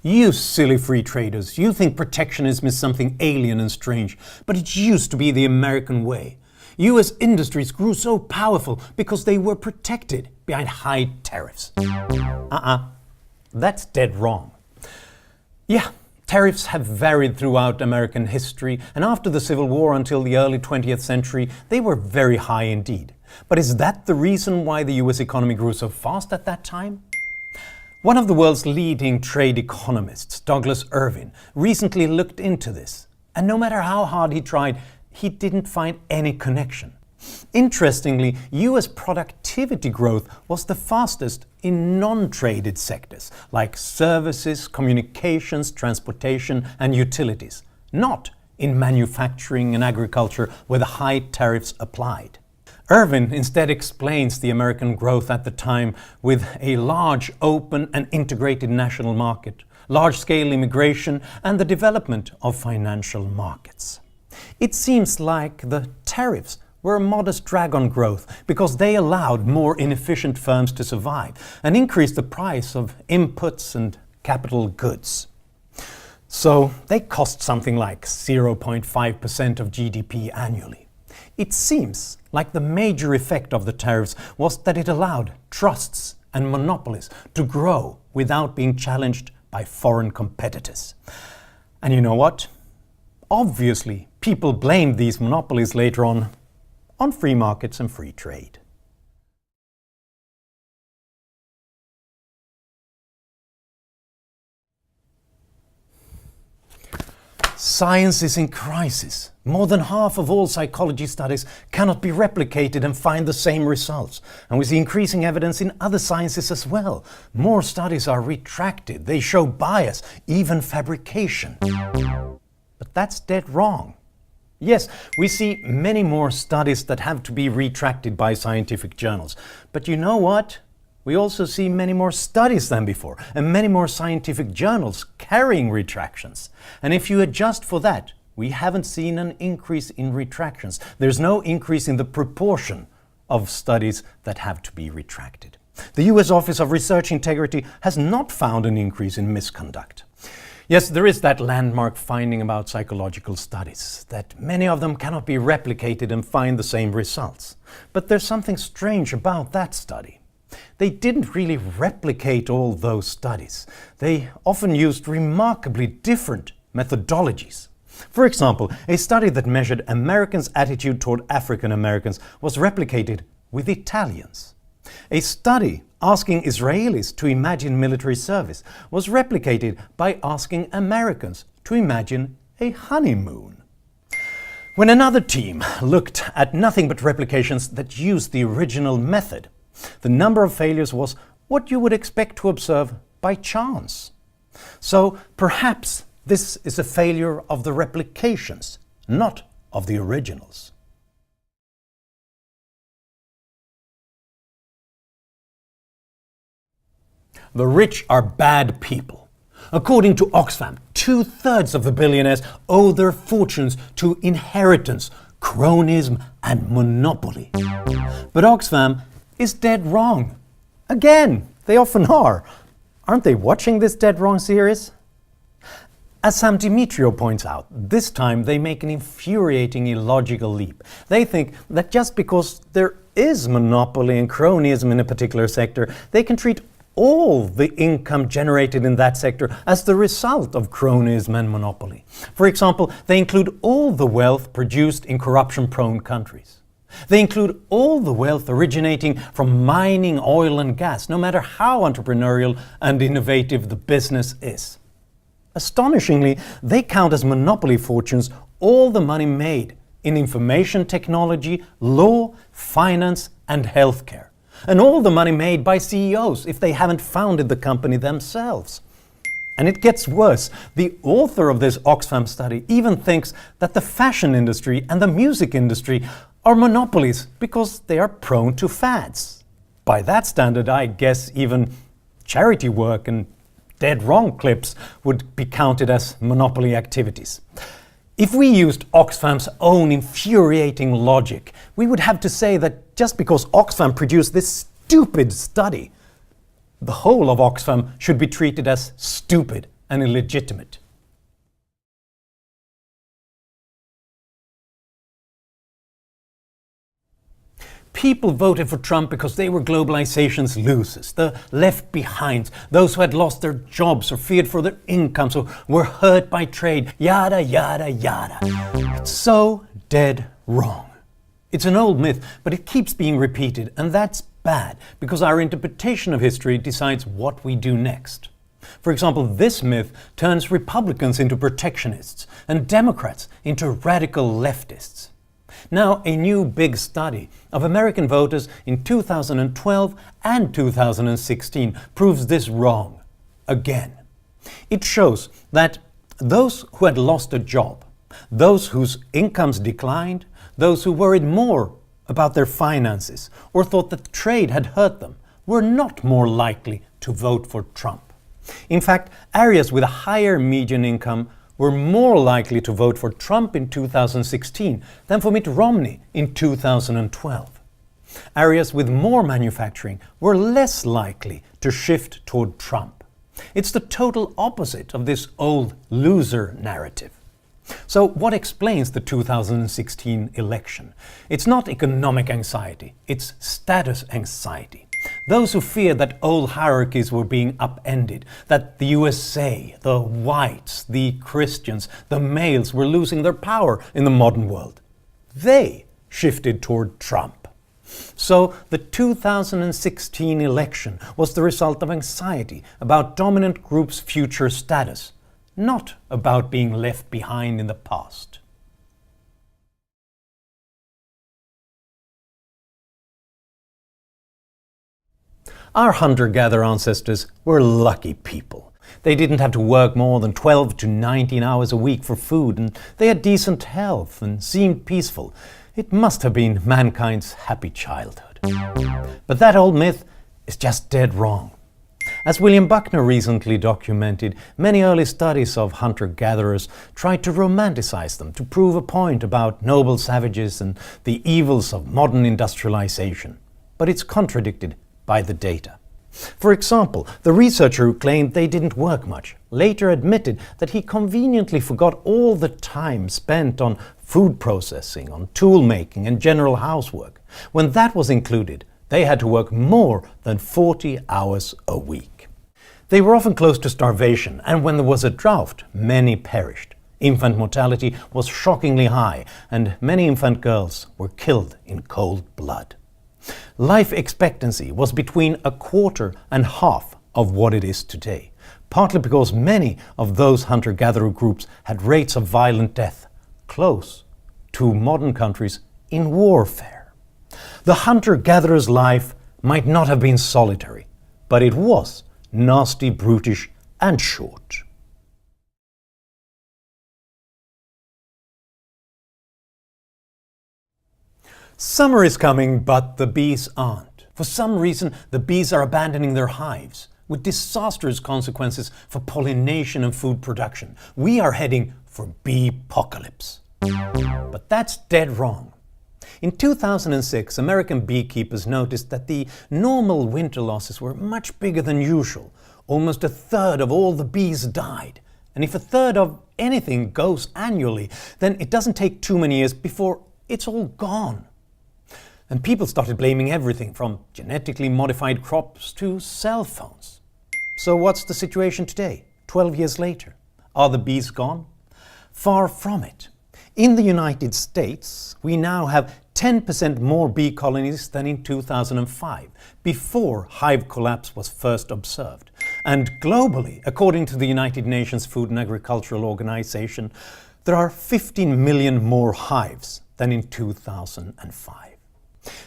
You silly free traders, you think protectionism is something alien and strange, but it used to be the American way. US industries grew so powerful because they were protected behind high tariffs. That's dead wrong. Yeah, tariffs have varied throughout American history, and after the Civil War until the early 20th century, they were very high indeed. But is that the reason why the US economy grew so fast at that time? One of the world's leading trade economists, Douglas Irvin, recently looked into this, and no matter how hard he tried, he didn't find any connection. Interestingly, US productivity growth was the fastest in non-traded sectors like services, communications, transportation and utilities, not in manufacturing and agriculture where the high tariffs applied. Irvin instead explains the American growth at the time with a large, open and integrated national market, large-scale immigration and the development of financial markets. It seems like the tariffs were a modest drag on growth because they allowed more inefficient firms to survive and increased the price of inputs and capital goods. So they cost something like 0.5% of GDP annually. It seems like the major effect of the tariffs was that it allowed trusts and monopolies to grow without being challenged by foreign competitors. And you know what? Obviously, people blamed these monopolies later on free markets and free trade. Science is in crisis. More than half of all psychology studies cannot be replicated and find the same results. And we see increasing evidence in other sciences as well. More studies are retracted. They show bias, even fabrication. But that's dead wrong. Yes, we see many more studies that have to be retracted by scientific journals. But you know what? We also see many more studies than before, and many more scientific journals carrying retractions. And if you adjust for that, we haven't seen an increase in retractions. There's no increase in the proportion of studies that have to be retracted. The US Office of Research Integrity has not found an increase in misconduct. Yes, there is that landmark finding about psychological studies, that many of them cannot be replicated and find the same results. But there's something strange about that study. They didn't really replicate all those studies. They often used remarkably different methodologies. For example, a study that measured Americans' attitude toward African Americans was replicated with Italians. A study asking Israelis to imagine military service was replicated by asking Americans to imagine a honeymoon. When another team looked at nothing but replications that used the original method, the number of failures was what you would expect to observe by chance. So perhaps this is a failure of the replications, not of the originals. The rich are bad people. According to Oxfam, 2/3 of the billionaires owe their fortunes to inheritance, cronyism and monopoly. But Oxfam is dead wrong. Again, they often are. Aren't they watching this Dead Wrong series? As Sam Dimitrio points out, this time they make an infuriating illogical leap. They think that just because there is monopoly and cronyism in a particular sector, they can treat all the income generated in that sector as the result of cronyism and monopoly. For example, they include all the wealth produced in corruption-prone countries. They include all the wealth originating from mining oil and gas, no matter how entrepreneurial and innovative the business is. Astonishingly, they count as monopoly fortunes all the money made in information technology, law, finance, and healthcare. And all the money made by CEOs if they haven't founded the company themselves. And it gets worse. The author of this Oxfam study even thinks that the fashion industry and the music industry are monopolies because they are prone to fads. By that standard, I guess even charity work and dead wrong clips would be counted as monopoly activities. If we used Oxfam's own infuriating logic, we would have to say that just because Oxfam produced this stupid study, the whole of Oxfam should be treated as stupid and illegitimate. People voted for Trump because they were globalization's losers, the left behind, those who had lost their jobs or feared for their incomes or were hurt by trade, yada, yada, yada. It's so dead wrong. It's an old myth, but it keeps being repeated, and that's bad, because our interpretation of history decides what we do next. For example, this myth turns Republicans into protectionists and Democrats into radical leftists. Now, a new big study of American voters in 2012 and 2016 proves this wrong again. It shows that those who had lost a job, those whose incomes declined, those who worried more about their finances or thought that trade had hurt them, were not more likely to vote for Trump. In fact, areas with a higher median income were more likely to vote for Trump in 2016 than for Mitt Romney in 2012. Areas with more manufacturing were less likely to shift toward Trump. It's the total opposite of this old loser narrative. So what explains the 2016 election? It's not economic anxiety, it's status anxiety. Those who feared that old hierarchies were being upended, that the USA, the whites, the Christians, the males were losing their power in the modern world. They shifted toward Trump. So the 2016 election was the result of anxiety about dominant groups' future status, not about being left behind in the past. Our hunter-gatherer ancestors were lucky people. They didn't have to work more than 12 to 19 hours a week for food, and they had decent health and seemed peaceful. It must have been mankind's happy childhood. But that old myth is just dead wrong. As William Buckner recently documented, many early studies of hunter-gatherers tried to romanticize them to prove a point about noble savages and the evils of modern industrialization. But it's contradicted by the data. For example, the researcher who claimed they didn't work much later admitted that he conveniently forgot all the time spent on food processing, on tool making and general housework. When that was included, they had to work more than 40 hours a week. They were often close to starvation, and when there was a drought, many perished. Infant mortality was shockingly high, and many infant girls were killed in cold blood. Life expectancy was between a quarter and half of what it is today, partly because many of those hunter-gatherer groups had rates of violent death close to modern countries in warfare. The hunter-gatherer's life might not have been solitary, but it was nasty, brutish, and short. Summer is coming, but the bees aren't. For some reason, the bees are abandoning their hives, with disastrous consequences for pollination and food production. We are heading for Beepocalypse. But that's dead wrong. In 2006, American beekeepers noticed that the normal winter losses were much bigger than usual. Almost a third of all the bees died. And if a third of anything goes annually, then it doesn't take too many years before it's all gone. And people started blaming everything from genetically modified crops to cell phones. So what's the situation today, 12 years later? Are the bees gone? Far from it. In the United States, we now have 10% more bee colonies than in 2005, before hive collapse was first observed. And globally, according to the United Nations Food and Agricultural Organization, there are 15 million more hives than in 2005.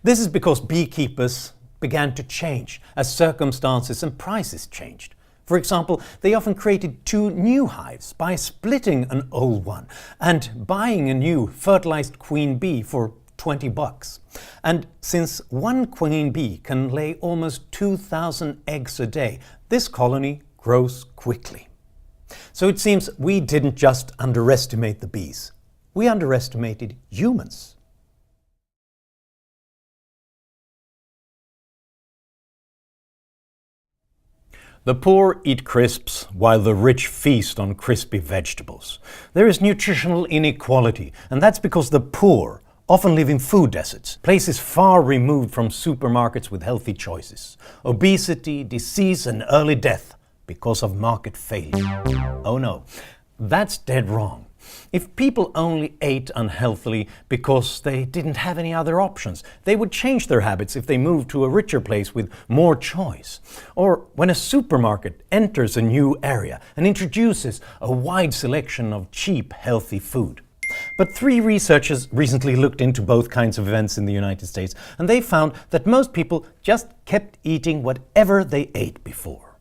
This is because beekeepers began to change as circumstances and prices changed. For example, they often created 2 new hives by splitting an old one and buying a new fertilized queen bee for $20. And since one queen bee can lay almost 2,000 eggs a day, this colony grows quickly. So it seems we didn't just underestimate the bees, we underestimated humans. The poor eat crisps while the rich feast on crispy vegetables. There is nutritional inequality, and that's because the poor often live in food deserts, places far removed from supermarkets with healthy choices. Obesity, disease and early death because of market failure. Oh no, that's dead wrong. If people only ate unhealthily because they didn't have any other options, they would change their habits if they moved to a richer place with more choice. Or when a supermarket enters a new area and introduces a wide selection of cheap, healthy food. But 3 researchers recently looked into both kinds of events in the United States, and they found that most people just kept eating whatever they ate before.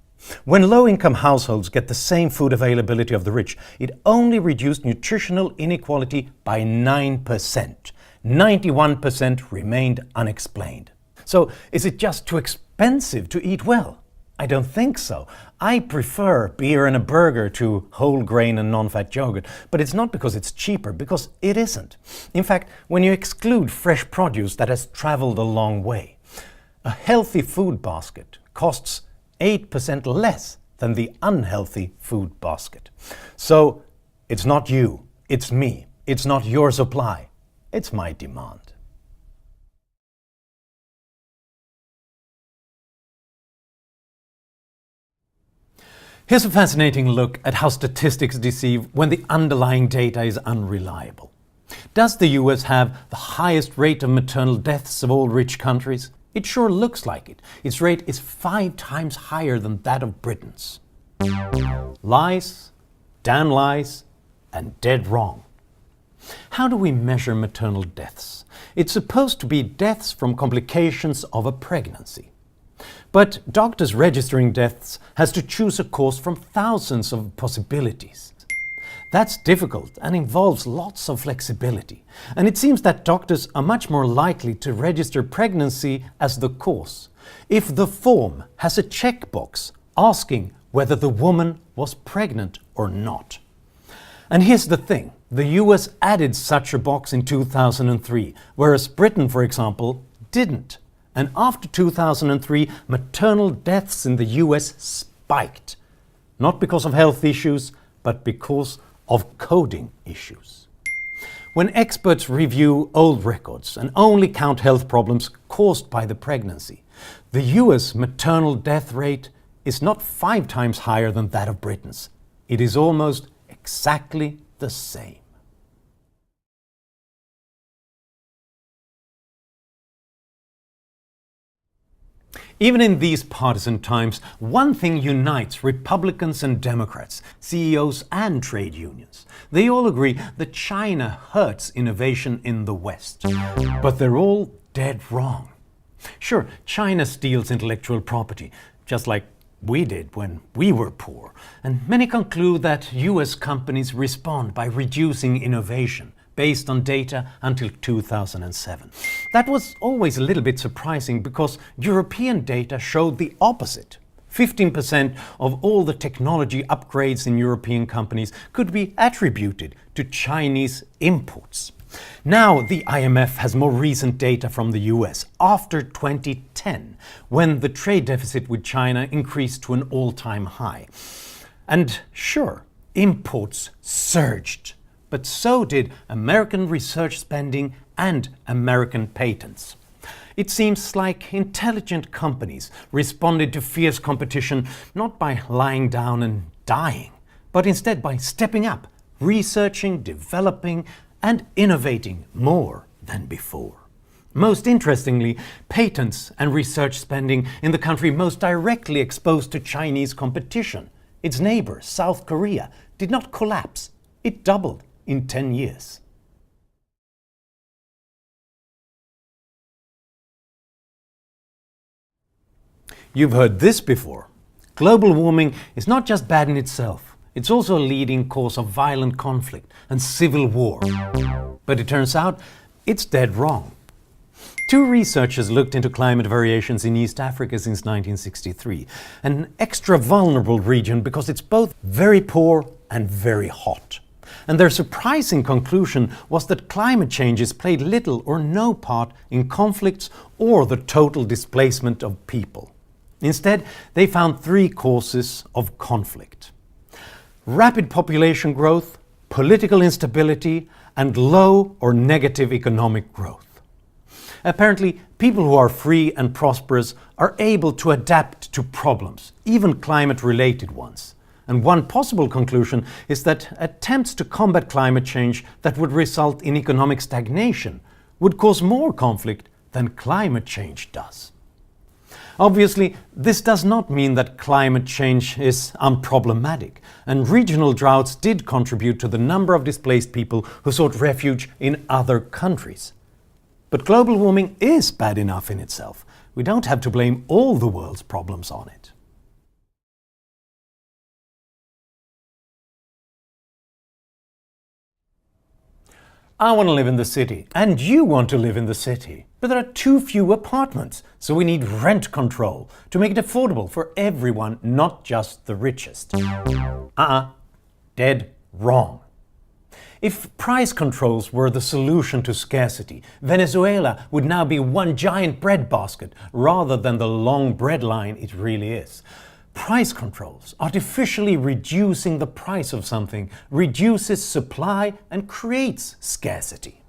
When low-income households get the same food availability of the rich, it only reduced nutritional inequality by 9%. 91% remained unexplained. So, is it just too expensive to eat well? I don't think so. I prefer beer and a burger to whole grain and non-fat yogurt, but it's not because it's cheaper, because it isn't. In fact, when you exclude fresh produce that has traveled a long way, a healthy food basket costs 8% less than the unhealthy food basket. So, it's not you, it's me. It's not your supply, it's my demand. Here's a fascinating look at how statistics deceive when the underlying data is unreliable. Does the US have the highest rate of maternal deaths of all rich countries? It sure looks like it. Its rate is 5 times higher than that of Britain's. Lies, damn lies, and dead wrong. How do we measure maternal deaths? It's supposed to be deaths from complications of a pregnancy. But doctors registering deaths has to choose a course from thousands of possibilities. That's difficult and involves lots of flexibility. And it seems that doctors are much more likely to register pregnancy as the cause if the form has a checkbox asking whether the woman was pregnant or not. And here's the thing, the US added such a box in 2003, whereas Britain, for example, didn't. And after 2003, maternal deaths in the US spiked. Not because of health issues, but because of coding issues. When experts review old records and only count health problems caused by the pregnancy, the US maternal death rate is not 5 times higher than that of Britain's. It is almost exactly the same. Even in these partisan times, one thing unites Republicans and Democrats, CEOs and trade unions. They all agree that China hurts innovation in the West. But they're all dead wrong. Sure, China steals intellectual property, just like we did when we were poor. And many conclude that US companies respond by reducing innovation based on data until 2007. That was always a little bit surprising because European data showed the opposite. 15% of all the technology upgrades in European companies could be attributed to Chinese imports. Now the IMF has more recent data from the US after 2010, when the trade deficit with China increased to an all-time high. And sure, imports surged. But so did American research spending and American patents. It seems like intelligent companies responded to fierce competition not by lying down and dying, but instead by stepping up, researching, developing, and innovating more than before. Most interestingly, patents and research spending in the country most directly exposed to Chinese competition, its neighbor, South Korea, did not collapse. It doubled in 10 years. You've heard this before. Global warming is not just bad in itself, it's also a leading cause of violent conflict and civil war. But it turns out it's dead wrong. 2 researchers looked into climate variations in East Africa since 1963, an extra vulnerable region because it's both very poor and very hot. And their surprising conclusion was that climate changes played little or no part in conflicts or the total displacement of people. Instead, they found three causes of conflict: rapid population growth, political instability, and low or negative economic growth. Apparently, people who are free and prosperous are able to adapt to problems, even climate-related ones. And one possible conclusion is that attempts to combat climate change that would result in economic stagnation would cause more conflict than climate change does. Obviously, this does not mean that climate change is unproblematic, and regional droughts did contribute to the number of displaced people who sought refuge in other countries. But global warming is bad enough in itself. We don't have to blame all the world's problems on it. I want to live in the city, and you want to live in the city. But there are too few apartments, so we need rent control to make it affordable for everyone, not just the richest. Dead wrong. If price controls were the solution to scarcity, Venezuela would now be one giant breadbasket rather than the long bread line it really is. Price controls, artificially reducing the price of something, reduces supply and creates scarcity.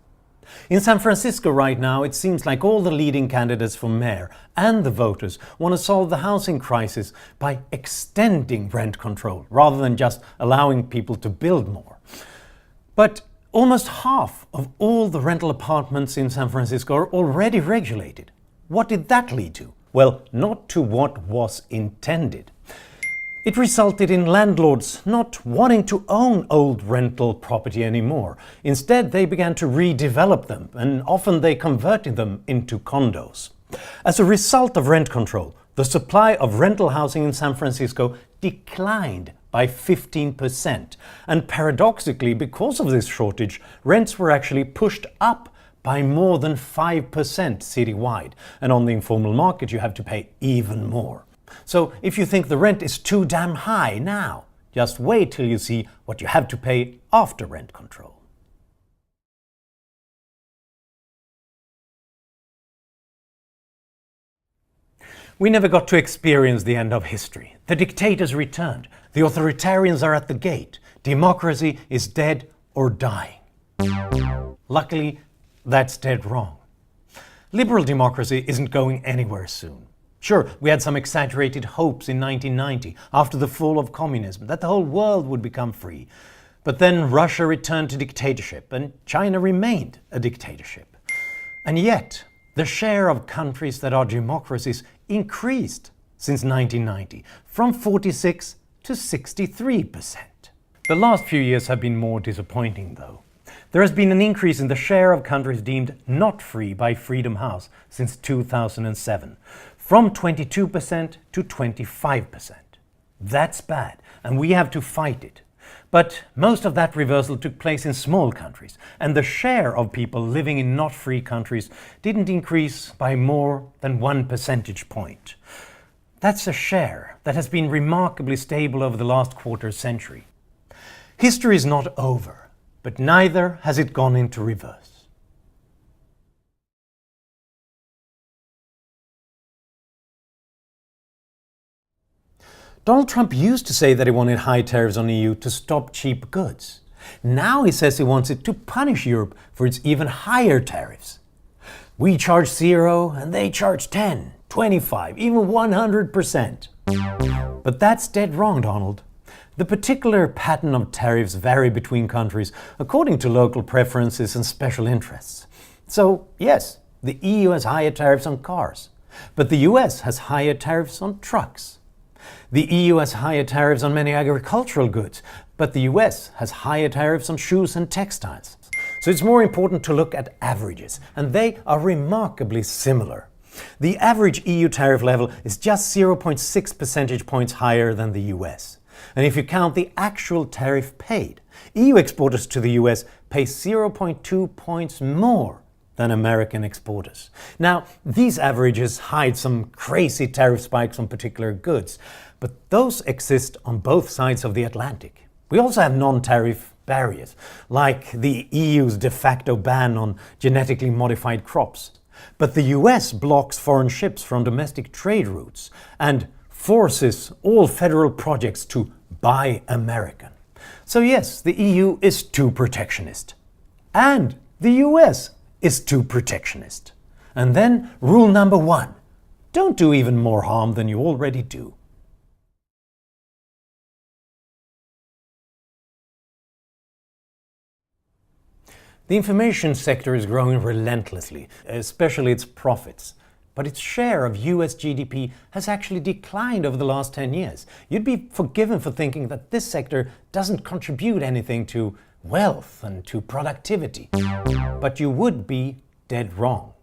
In San Francisco right now, it seems like all the leading candidates for mayor and the voters want to solve the housing crisis by extending rent control rather than just allowing people to build more. But almost half of all the rental apartments in San Francisco are already regulated. What did that lead to? Well, not to what was intended. It resulted in landlords not wanting to own old rental property anymore. Instead, they began to redevelop them, and often they converted them into condos. As a result of rent control, the supply of rental housing in San Francisco declined by 15%. And paradoxically, because of this shortage, rents were actually pushed up by more than 5% citywide. And on the informal market, you have to pay even more. So if you think the rent is too damn high now, just wait till you see what you have to pay after rent control. We never got to experience the end of history. The dictators returned. The authoritarians are at the gate. Democracy is dead or dying. Luckily, that's dead wrong. Liberal democracy isn't going anywhere soon. Sure, we had some exaggerated hopes in 1990, after the fall of communism, that the whole world would become free. But then Russia returned to dictatorship, and China remained a dictatorship. And yet, the share of countries that are democracies increased since 1990, from 46 to 63%. The last few years have been more disappointing, though. There has been an increase in the share of countries deemed not free by Freedom House since 2007, from 22% to 25%. That's bad, and we have to fight it. But most of that reversal took place in small countries, and the share of people living in not free countries didn't increase by more than 1 percentage point. That's a share that has been remarkably stable over the last quarter century. History is not over, but neither has it gone into reverse. Donald Trump used to say that he wanted high tariffs on the EU to stop cheap goods. Now he says he wants it to punish Europe for its even higher tariffs. We charge 0 and they charge 10, 25, even 100%. But that's dead wrong, Donald. The particular pattern of tariffs vary between countries according to local preferences and special interests. So, yes, the EU has higher tariffs on cars, but the US has higher tariffs on trucks. The EU has higher tariffs on many agricultural goods, but the US has higher tariffs on shoes and textiles. So it's more important to look at averages, and they are remarkably similar. The average EU tariff level is just 0.6 percentage points higher than the US. And if you count the actual tariff paid, EU exporters to the US pay 0.2 points more than American exporters. Now, these averages hide some crazy tariff spikes on particular goods, but those exist on both sides of the Atlantic. We also have non-tariff barriers, like the EU's de facto ban on genetically modified crops. But the US blocks foreign ships from domestic trade routes and forces all federal projects to buy American. So yes, the EU is too protectionist. And the US is too protectionist. And then rule number 1, don't do even more harm than you already do. The information sector is growing relentlessly, especially its profits. But its share of US GDP has actually declined over the last 10 years. You'd be forgiven for thinking that this sector doesn't contribute anything to wealth and to productivity. But you would be dead wrong.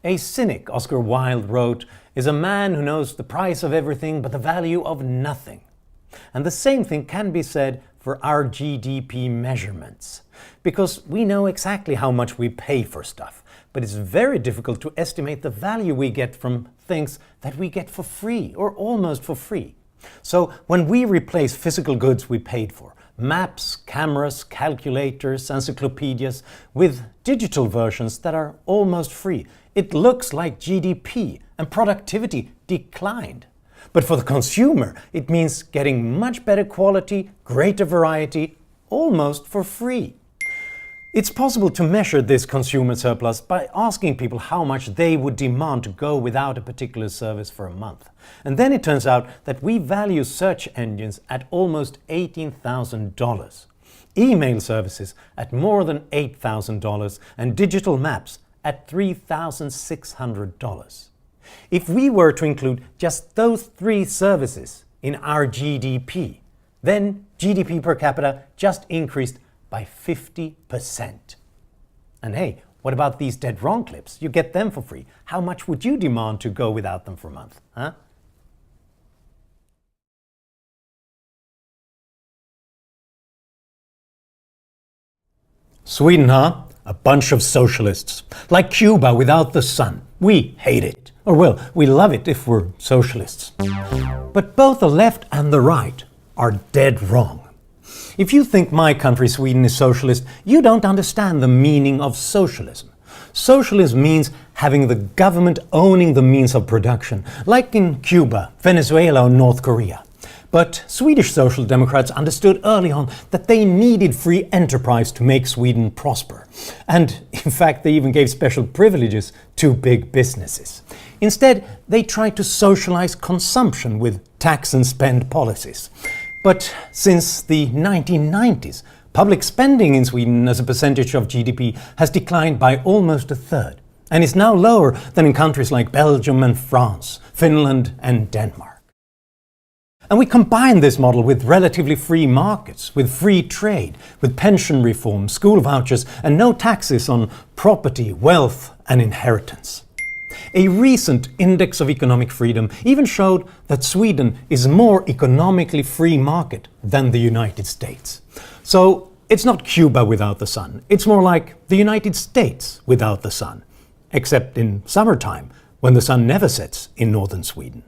A cynic, Oscar Wilde, wrote, "is a man who knows the price of everything but the value of nothing." And the same thing can be said for our GDP measurements. Because we know exactly how much we pay for stuff, but it's very difficult to estimate the value we get from things that we get for free or almost for free. So when we replace physical goods we paid for, maps, cameras, calculators, encyclopedias, with digital versions that are almost free, it looks like GDP and productivity declined. But for the consumer, it means getting much better quality, greater variety, almost for free. It's possible to measure this consumer surplus by asking people how much they would demand to go without a particular service for a month. And then it turns out that we value search engines at almost $18,000, email services at more than $8,000, and digital maps at $3,600. If we were to include just those 3 services in our GDP, then GDP per capita just increased by 50%. And hey, what about these dead wrong clips? You get them for free. How much would you demand to go without them for a month? Huh? Sweden, huh? A bunch of socialists. Like Cuba without the sun. We hate it. Or well, we love it if we're socialists. But both the left and the right are dead wrong. If you think my country, Sweden, is socialist, you don't understand the meaning of socialism. Socialism means having the government owning the means of production, like in Cuba, Venezuela or North Korea. But Swedish Social Democrats understood early on that they needed free enterprise to make Sweden prosper. And in fact, they even gave special privileges to big businesses. Instead, they tried to socialize consumption with tax and spend policies. But since the 1990s, public spending in Sweden as a percentage of GDP has declined by almost a third, and is now lower than in countries like Belgium and France, Finland and Denmark. And we combine this model with relatively free markets, with free trade, with pension reform, school vouchers, and no taxes on property, wealth and inheritance. A recent index of economic freedom even showed that Sweden is a more economically free market than the United States. So it's not Cuba without the sun, it's more like the United States without the sun, except in summertime when the sun never sets in northern Sweden.